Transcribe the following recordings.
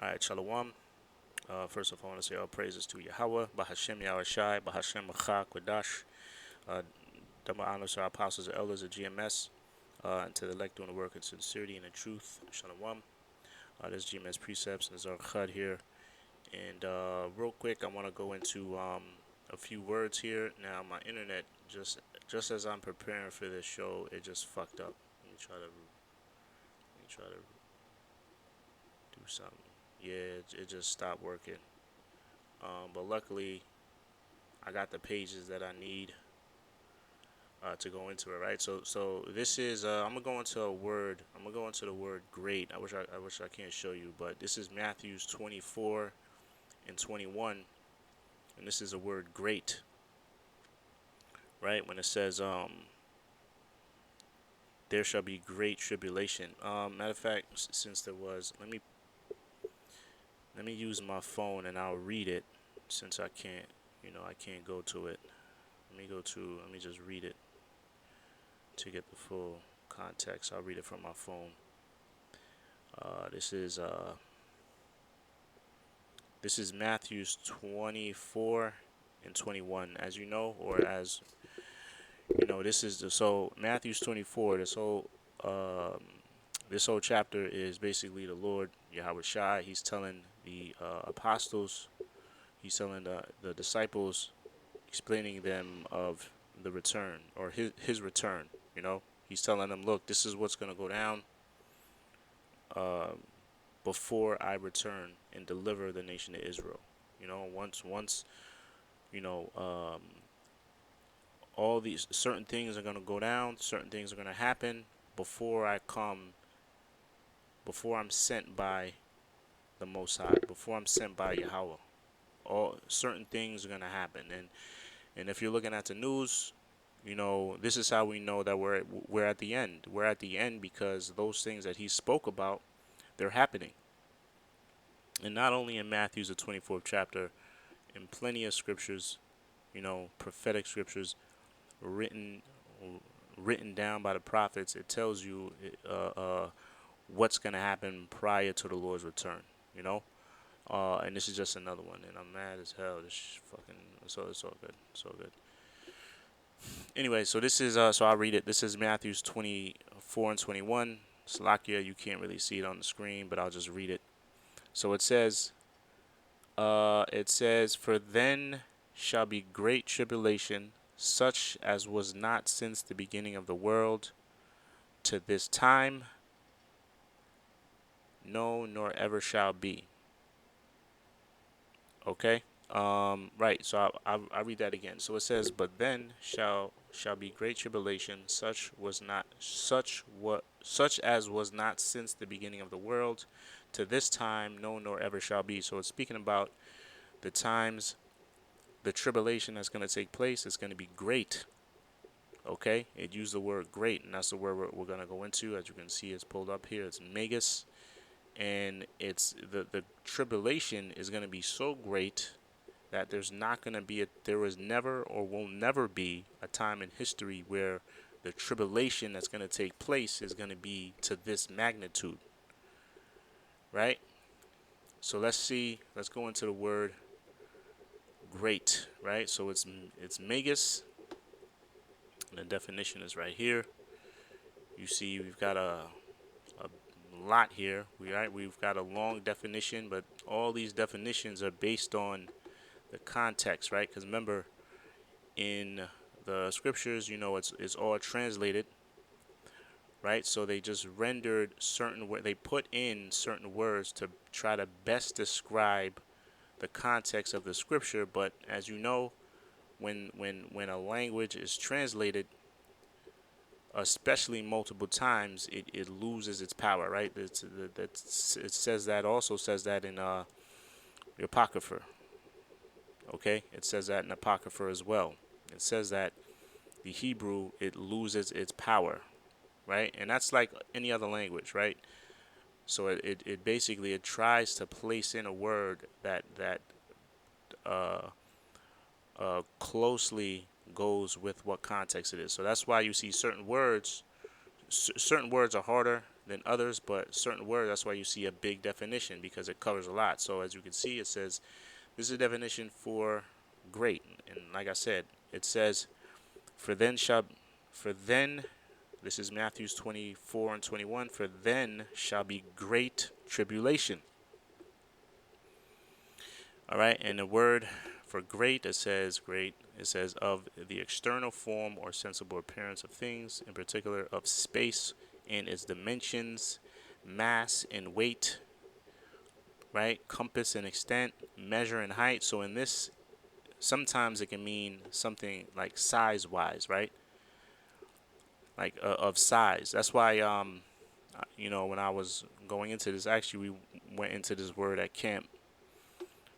All right, shalawam. First of all, I want to say all praises to Yahawah, bahasham Yahawashi, bahasham Kodash. Uh, double honors to our apostles and elders of GMS, and to the elect doing the work in sincerity and in truth. Shalom. There's GMS precepts and there's our chud here. And real quick, I want to go into a few words here. Now, my internet just as I'm preparing for this show, it just fucked up. Let me try to do something. Yeah, it just stopped working. But luckily, I got the pages that I need to go into it, right? So this is I'm gonna go into a word. I'm gonna go into the word great. I wish I can't show you, but this is Matthew's 24 and 21, and this is a word great, right? When it says there shall be great tribulation. Matter of fact, since there was, let me use my phone and I'll read it since I can't go to it. Let me just read it to get the full context. I'll read it from my phone. This is Matthew's 24 and 21, as you know, or as you know. So Matthew's 24. This whole chapter is basically the Lord Yahawashi. He's telling the apostles, he's telling the disciples, explaining them of the return or his return. You know, he's telling them, look, this is what's gonna go down uh, before I return and deliver the nation of Israel. You know, once you know all these certain things are gonna go down, certain things are gonna happen before I come, before I'm sent by the Most High, before I'm sent by Yahawah. All certain things are gonna happen, and if you're looking at the news, you know, this is how we know that we're at the end. We're at the end because those things that he spoke about, they're happening. And not only in Matthew's the 24th chapter, in plenty of scriptures, you know, prophetic scriptures written written down by the prophets, it tells you what's going to happen prior to the Lord's return, you know? And this is just another one, and I'm mad as hell. This fucking, it's all good. It's all good. Anyway, so this is so I'll read it. This is Matthew's 24 and 21. Salakia, you can't really see it on the screen, but I'll just read it. So it says, for then shall be great tribulation, such as was not since the beginning of the world to this time, no, nor ever shall be. Okay. Right. So I read that again. So it says, but then shall be great tribulation, such as was not since the beginning of the world, to this time, no, nor ever shall be. So it's speaking about the times, the tribulation that's going to take place. It's going to be great. Okay. It used the word great, and that's the word we're going to go into. As you can see, it's pulled up here. It's megas, and it's the tribulation is going to be so great that there was never or will never be a time in history where the tribulation that's going to take place is going to be to this magnitude, right? So let's go into the word great, right? So it's megas, and the definition is right here. You see we've got a lot here. We've got a long definition, but all these definitions are based on the context, right? Because remember, in the scriptures, you know, it's all translated, right? So they just rendered they put in certain words to try to best describe the context of the scripture. But as you know, when a language is translated, especially multiple times, it loses its power, right? It says that in the Apocrypha. Okay, it says that in Apocrypha as well. It says that the Hebrew, it loses its power, right? And that's like any other language, right? So it basically it tries to place in a word that uh, closely goes with what context it is. So that's why you see certain words are harder than others, but certain words, that's why you see a big definition, because it covers a lot. So as you can see, it says, this is a definition for great. And like I said, it says, for then, this is Matthew 24 and 21, for then shall be great tribulation. All right, and the word for great, it says of the external form or sensible appearance of things, in particular of space and its dimensions, mass and weight, right? Compass and extent, measure and height. So in this, sometimes it can mean something like size-wise, right? Like of size. That's why, when I was going into this, actually we went into this word at camp.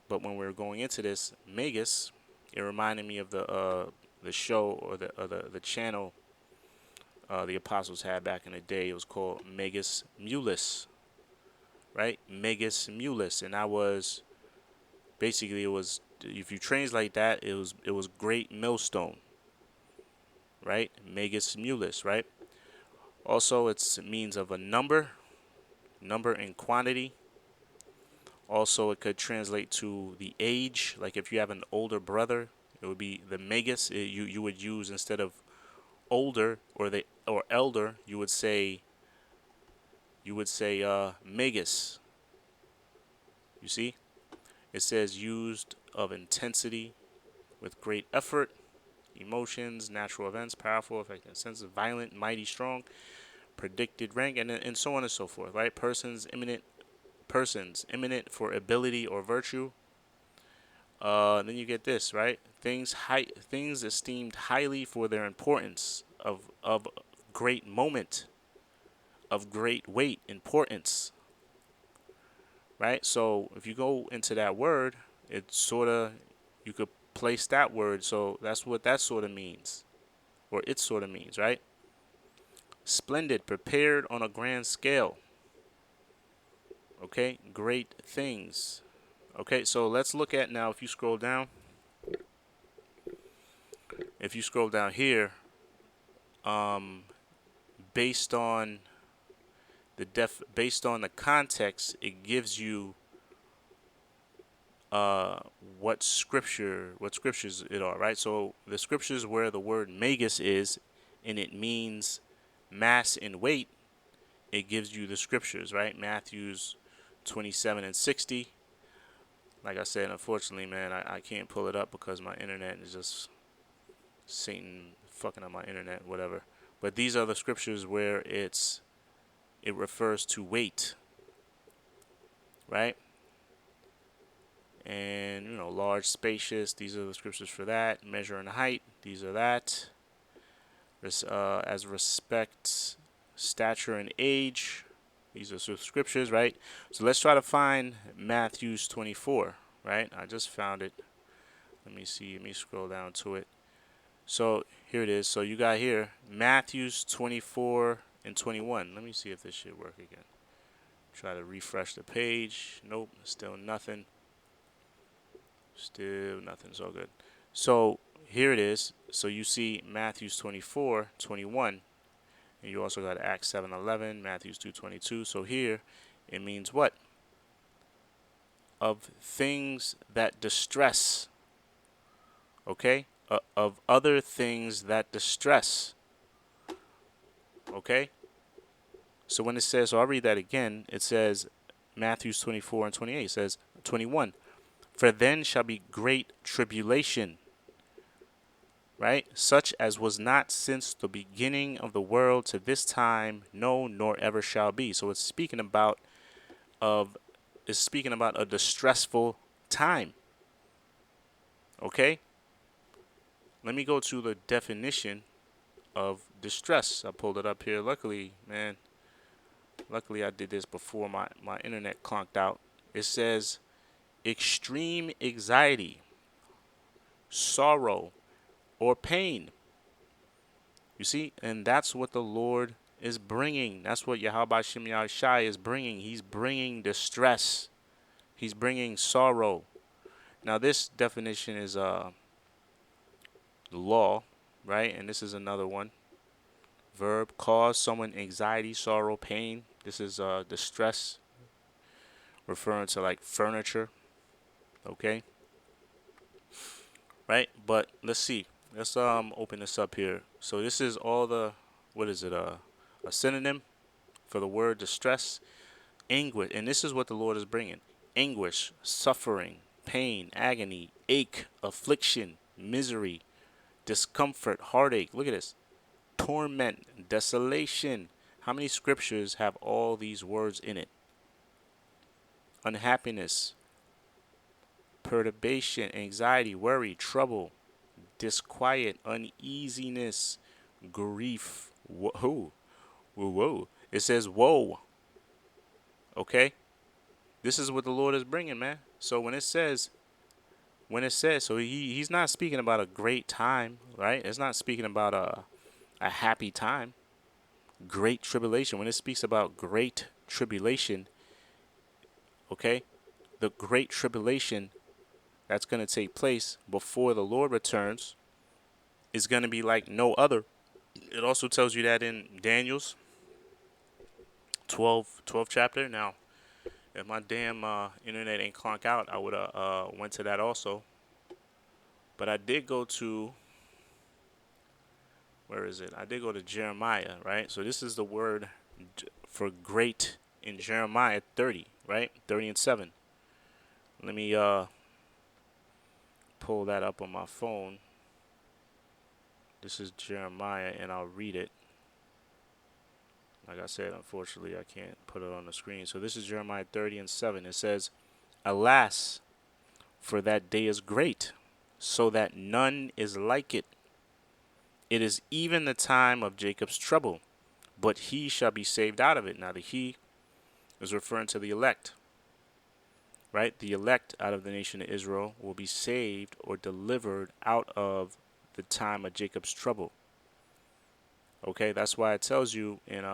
But when we were going into this, Megas, it reminded me of the show or the channel the apostles had back in the day. It was called Megas Mulus, right? Megas Mulus, and that was basically, it was, if you translate that, it was great millstone, right? Megas Mulus, right? Also, it's means of a number in quantity. Also, it could translate to the age. Like if you have an older brother, it would be the megas. You would use, instead of older or elder, you would say megas. You see, it says used of intensity, with great effort, emotions, natural events, powerful, effective, sensitive, violent, mighty, strong, predicted rank, and so on and so forth. Right? Persons eminent for ability or virtue. Then you get this, right? Things esteemed highly for their importance, of great moment, of great weight, importance, right? So if you go into that word, it sort of, you could place that word. So that's what that sort of means, or it sort of means, right? Splendid, prepared on a grand scale. Okay, great things. Okay, so let's look at now, if you scroll down here, based on the context, it gives you what scriptures it are, right? So the scriptures where the word megas is, and it means mass and weight, it gives you the scriptures, right? Matthew's 27 and 60. Like I said, unfortunately, man, I can't pull it up because my internet is just Satan fucking up my internet, whatever. But these are the scriptures where it refers to weight, right? And large, spacious, these are the scriptures for that. Measure and height, these are that. As respects stature and age, these are scriptures, right? So let's try to find Matthew's 24, right? I just found it. Let me see. Let me scroll down to it. So here it is. So you got here Matthew's 24 and 21. Let me see if this should work again. Try to refresh the page. Nope, still nothing. Still nothing. It's all good. So here it is. So you see Matthew's 24, 21. And you also got Acts 7:11, Matthew's 2:22. So here it means what? Of things that distress. Okay? Of other things that distress. Okay? So when it says, so I'll read that again. It says, Matthew's 24 and 28 says, 21. For then shall be great tribulation, right? Such as was not since the beginning of the world to this time, no, nor ever shall be. So it's speaking about a distressful time. Okay? Let me go to the definition of distress. I pulled it up here. Luckily I did this before my internet clunked out. It says extreme anxiety, sorrow, or pain. You see? And that's what the Lord is bringing. That's what Yahawashi is bringing. He's bringing distress. He's bringing sorrow. Now this definition is the law, right? And this is another one. Verb, cause someone anxiety, sorrow, pain. This is distress, referring to like furniture. Okay, right? But let's see. Let's open this up here. So this is all the, what is it? A synonym for the word distress, anguish, and this is what the Lord is bringing: anguish, suffering, pain, agony, ache, affliction, misery, discomfort, heartache. Look at this: torment, desolation. How many scriptures have all these words in it? Unhappiness, perturbation, anxiety, worry, trouble, disquiet, uneasiness, grief. Whoa, whoa, whoa. It says woe. Okay, this is what the Lord is bringing, man. So when it says, so he's not speaking about a great time, right? It's not speaking about a happy time. Great tribulation. When it speaks about great tribulation, okay, the great tribulation that's going to take place before the Lord returns is going to be like no other. It also tells you that in Daniel's 12th chapter. Now, if my damn internet ain't clonk out, I would have went to that also. But I did go to, where is it? I did go to Jeremiah, right? So this is the word for great in Jeremiah 30, right? 30 and 7. Let me pull that up on my phone. This is Jeremiah, and I'll read it. Like I said, unfortunately, I can't put it on the screen. So this is Jeremiah 30 and 7. It says, "Alas, for that day is great, so that none is like it. It is even the time of Jacob's trouble, but he shall be saved out of it." Now, the he is referring to the elect, right? The elect out of the nation of Israel will be saved or delivered out of the time of Jacob's trouble. Okay, that's why it tells you in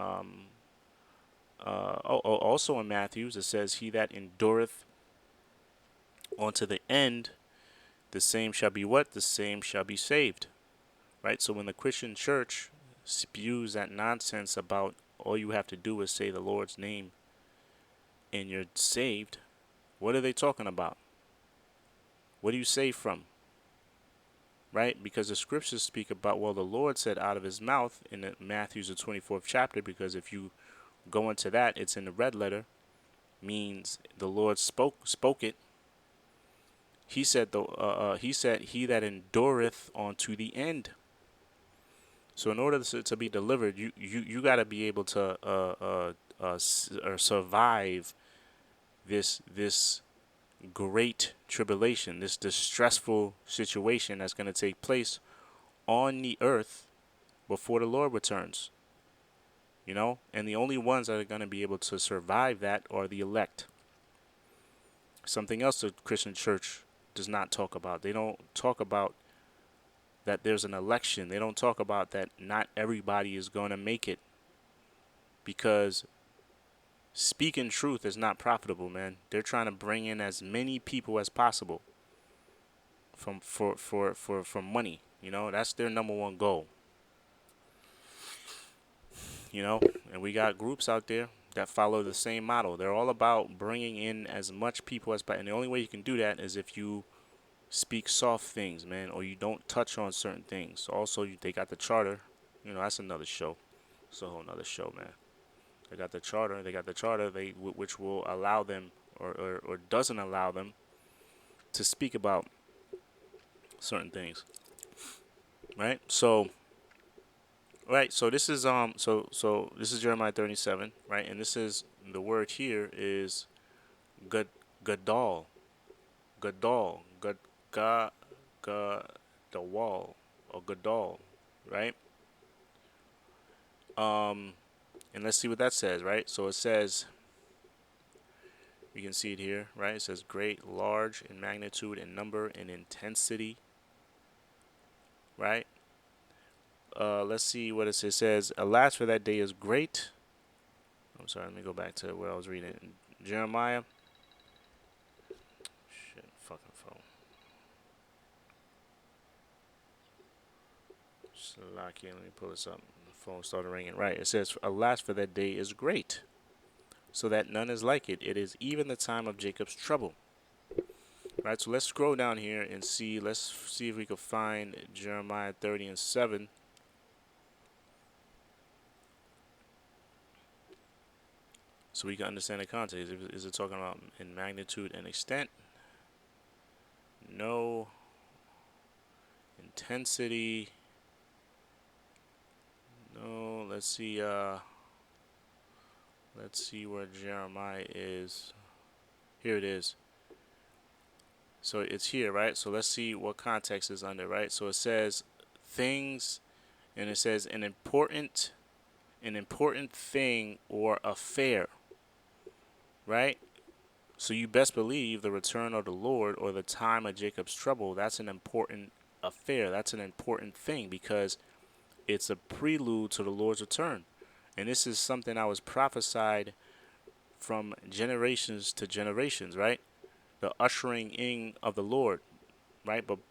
also in Matthews, it says, "He that endureth unto the end, the same shall be what? The same shall be saved." Right? So when the Christian church spews that nonsense about all you have to do is say the Lord's name and you're saved, what are they talking about? What do you save from? Right? Because the scriptures speak about, well, the Lord said out of his mouth in the Matthew's the 24th chapter, because if you go into that, it's in the red letter, means the Lord spoke it. He said he that endureth unto the end. So in order to be delivered, you got to be able to survive this great tribulation, this distressful situation that's going to take place on the earth before the Lord returns. You know, and the only ones that are going to be able to survive that are the elect. Something else the Christian church does not talk about. They don't talk about that there's an election. They don't talk about that not everybody is going to make it, because speaking truth is not profitable, man. They're trying to bring in as many people as possible for money. You know, that's their number one goal. You know, and we got groups out there that follow the same model. They're all about bringing in as much people as possible. And the only way you can do that is if you speak soft things, man, or you don't touch on certain things. Also, they got the charter. You know, that's another show. It's a whole nother show, man. They got the charter. Which will allow them, or doesn't allow them, to speak about certain things. Right. So this is this is Jeremiah 37, right? And this is the word here is gadol, gadol, gad, ga, ga, the wall, or gadol, right? And let's see what that says, right? So it says, you can see it here, right? It says great, large in magnitude and number and intensity, right? Let's see what it says. It says, "Alas, for that day is great." I'm sorry, let me go back to where I was reading. Jeremiah. Shit, fucking phone. Slovakia, let me pull this up. The phone started ringing. Right, it says, "Alas, for that day is great." so that none is like it. It is even the time of Jacob's trouble. Right, so let's scroll down here and see. Let's see if we can find Jeremiah 30 and 7. So we can understand the context. Is it talking about in magnitude and extent? No. Intensity? No. Let's see where Jeremiah is. Here it is. So it's here, right? So let's see what context is under, right? So it says things, and it says an important thing or affair, right? So you best believe the return of the Lord or the time of Jacob's trouble, that's an important affair. That's an important thing because it's a prelude to the Lord's return. And this is something that was prophesied from generations to generations, right? The ushering in of the Lord, right? But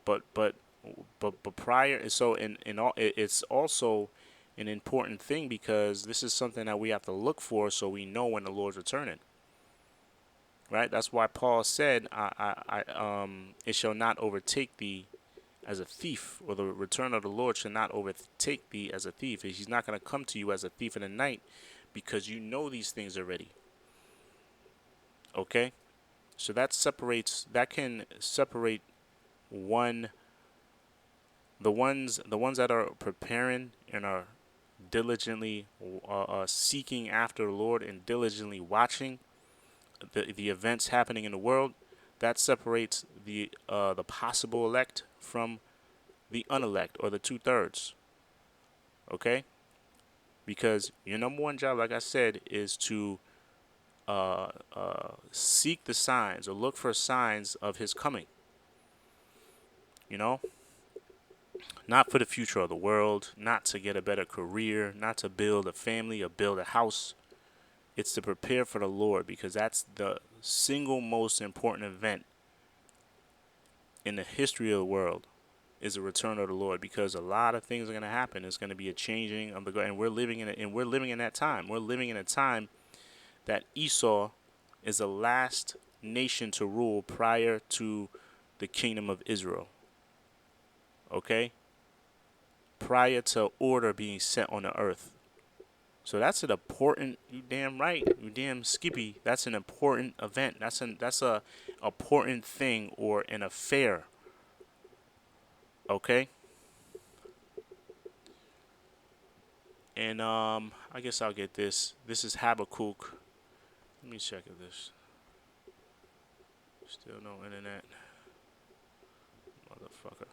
prior, so in all, it's also an important thing because this is something that we have to look for so we know when the Lord's returning. Right? That's why Paul said, it shall not overtake thee as a thief, or the return of the Lord shall not overtake thee as a thief. He's not going to come to you as a thief in the night because you know these things already. Okay? So that can separate one, the ones that are preparing and are diligently seeking after the Lord and diligently watching the events happening in the world. That separates the possible elect from the unelect, or the 2/3. Okay, because your number one job, like I said, is to seek the signs or look for signs of His coming. You know, not for the future of the world, not to get a better career, not to build a family or build a house. It's to prepare for the Lord, because that's the single most important event in the history of the world, is the return of the Lord, because a lot of things are going to happen. It's going to be a changing of the, and we're living in that time. We're living in a time that Esau is the last nation to rule prior to the kingdom of Israel. Okay? Prior to order being set on the earth. So that's an important, you damn right, you damn skippy. That's an important event. That's a important thing, or an affair. Okay? And I guess I'll get this. This is Habakkuk. Let me check if this. Still no internet. Motherfucker.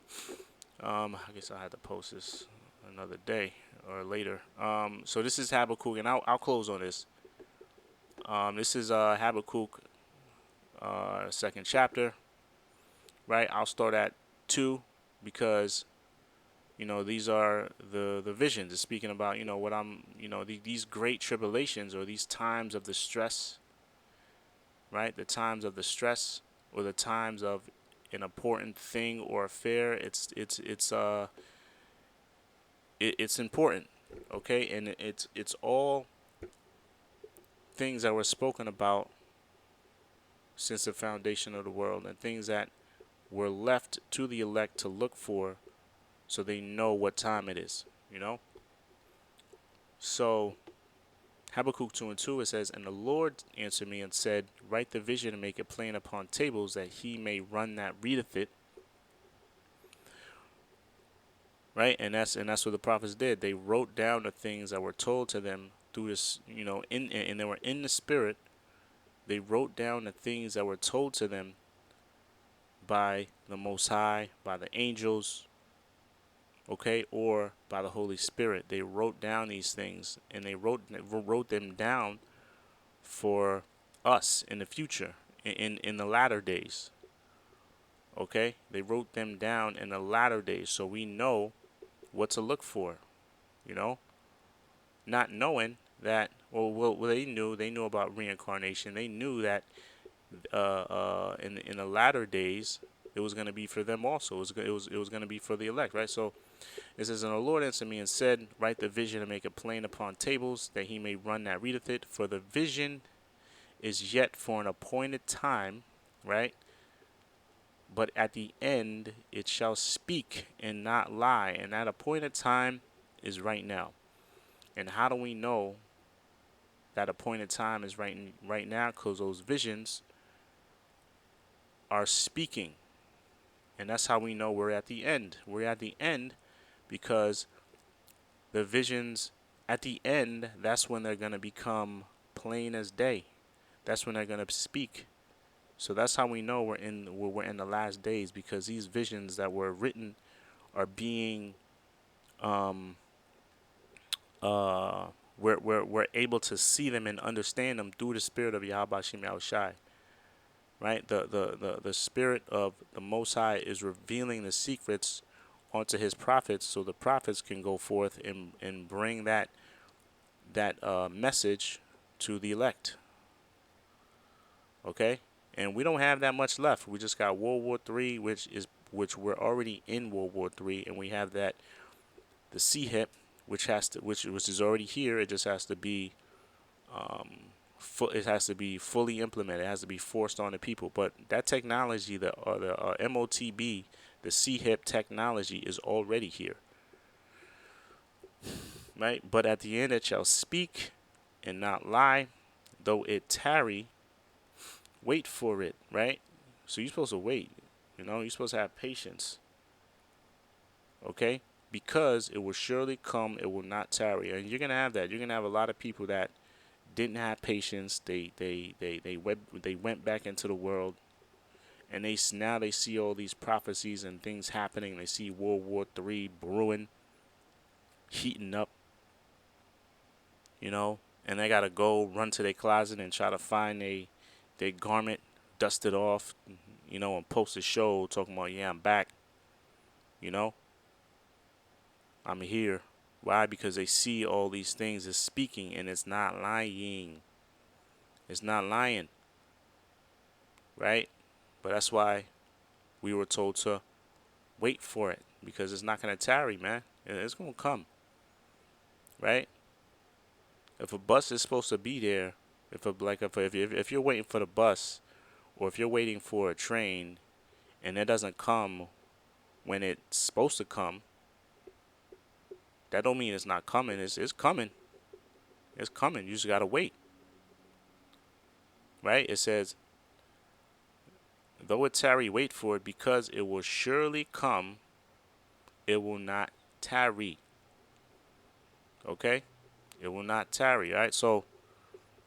I guess I had to post this another day or later. So this is Habakkuk, and I'll close on this. This is Habakkuk, second chapter. Right? I'll start at 2, because these are the visions. It's speaking about what I'm these great tribulations, or these times of distress. Right? The times of distress, or the times of an important thing or affair. It's important. Okay, and it's all things that were spoken about since the foundation of the world, and things that were left to the elect to look for, so they know what time it is. So Habakkuk 2 and 2, it says, "And the Lord answered me and said, Write the vision and make it plain upon tables, that he may run that readeth it." Right, and that's what the prophets did. They wrote down the things that were told to them through this, and they were in the spirit. They wrote down the things that were told to them by the Most High, by the angels, okay, or by the Holy Spirit. They wrote down these things, and they wrote them down for us in the future, in the latter days. Okay, they wrote them down in the latter days, so we know what to look for. Not knowing that, well, they knew about reincarnation. They knew that in the latter days it was going to be for them also. It was going to be for the elect, right? So it says, "And the Lord answered me and said, Write the vision and make it plain upon tables, that he may run that readeth it. For the vision is yet for an appointed time, right? But at the end it shall speak and not lie. And that appointed time is right now. And how do we know that appointed time is right now? Because those visions are speaking. And that's how we know we're at the end. We're at the end because the visions at the end, that's when they're going to become plain as day. That's when they're going to speak. So that's how we know we're in the last days, because these visions that were written are being we're able to see them and understand them through the spirit of Yahawashi, right? The spirit of the Most High is revealing the secrets onto his prophets, so the prophets can go forth and bring that message to the elect. Okay, and we don't have that much left. We just got World War III, which we're already in World War III, and we have that the CHIP, which is already here. It just has to be it has to be fully implemented. It has to be forced on the people. But that technology, the MOTB, the CHIP technology is already here, right? But at the end it shall speak and not lie, though it tarry. Wait for it, right? So you're supposed to wait. You're supposed to have patience. Okay? Because it will surely come, it will not tarry. And you're gonna have that. You're gonna have a lot of people that didn't have patience. They went back into the world, and now they see all these prophecies and things happening. They see World War III brewing, heating up, and they gotta go run to their closet and try to find their garment, dust it off, and post a show talking about, yeah, I'm back, I'm here. Why? Because they see all these things as speaking, and it's not lying. It's not lying, right? But that's why we were told to wait for it, because it's not going to tarry, man. It's going to come, right? If a bus is supposed to be there, if you're waiting for the bus, or if you're waiting for a train, and it doesn't come when it's supposed to come, that don't mean it's not coming. It's coming. It's coming. You just gotta wait, right? It says, though it tarry, wait for it, because it will surely come. It will not tarry. Okay, it will not tarry. All right, so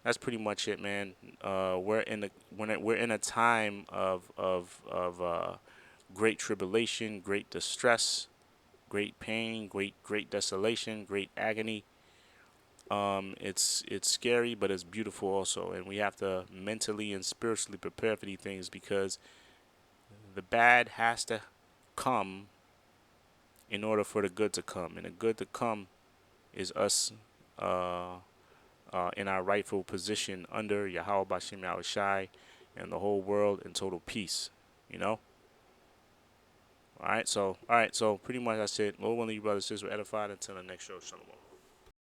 that's pretty much it, man. We're in a time of great tribulation, great distress, great pain, great desolation, great agony. It's scary, but it's beautiful also, and we have to mentally and spiritually prepare for these things, because the bad has to come in order for the good to come, and the good to come is us in our rightful position under Yahawah Bashem Yahawashi and the whole world in total peace. All right, so pretty much that's it. Lord willing, you brothers and sisters were edified. Until the next show, shalom.